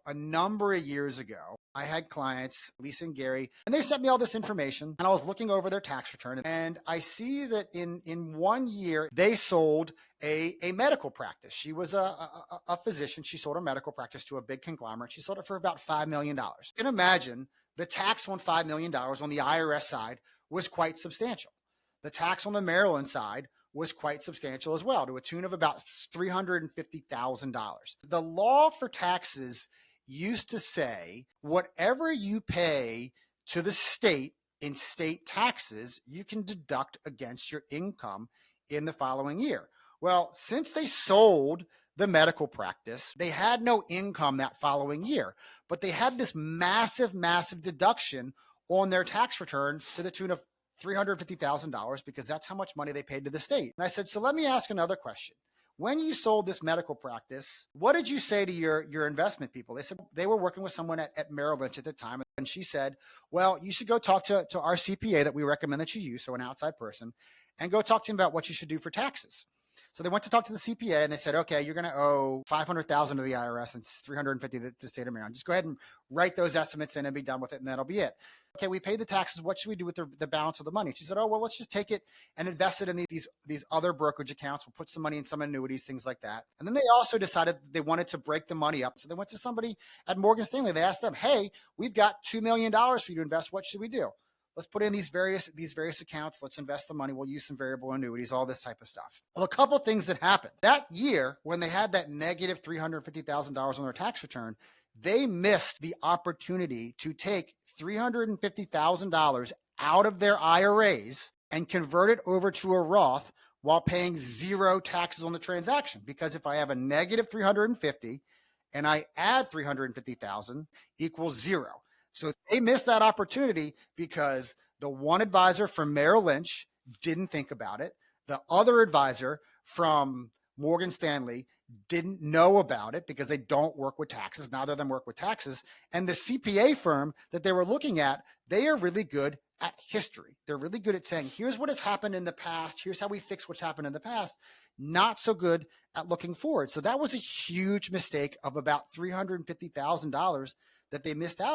a number of years ago, I had clients, Lisa and Gary, and they sent me all this information, and I was looking over their tax return, and I see that in 1 year, they sold a medical practice. She was a physician. She sold her medical practice to a big conglomerate. She sold it for about $5 million. You can imagine the tax on $5 million on the IRS side was quite substantial. The tax on the Maryland side was quite substantial as well, to a tune of about $350,000. The law for taxes used to say whatever you pay to the state in state taxes, you can deduct against your income in the following year. Well, since they sold the medical practice, they had no income that following year, but they had this massive, massive deduction on their tax return to the tune of $350,000 because that's how much money they paid to the state. And I said, so let me ask another question. When you sold this medical practice, what did you say to your investment people? They said they were working with someone at Merrill Lynch at the time. And she said, well, you should go talk to our CPA that we recommend that you use, so an outside person, and go talk to him about what you should do for taxes. So they went to talk to the CPA and they said, okay, you're going to owe $500,000 to the IRS and $350,000 to the state of Maryland. Just go ahead and write those estimates in and be done with it, and that'll be it. Okay, we paid the taxes. What should we do with the balance of the money? She said, oh, well, let's just take it and invest it in these other brokerage accounts. We'll put some money in some annuities, things like that. And then they also decided they wanted to break the money up. So they went to somebody at Morgan Stanley. They asked them, hey, we've got $2 million for you to invest. What should we do? Let's put in these various accounts. Let's invest the money. We'll use some variable annuities, all this type of stuff. Well, a couple of things that happened. That year, when they had that negative $350,000 on their tax return, they missed the opportunity to take $350,000 out of their IRAs and convert it over to a Roth while paying zero taxes on the transaction. Because if I have a negative 350 and I add 350,000 equals zero. So they missed that opportunity because the one advisor from Merrill Lynch didn't think about it. The other advisor from Morgan Stanley didn't know about it because they don't work with taxes. Neither of them work with taxes. And the CPA firm that they were looking at, they are really good at history. They're really good at saying, here's what has happened in the past. Here's how we fix what's happened in the past. Not so good at looking forward. So that was a huge mistake of about $350,000 that they missed out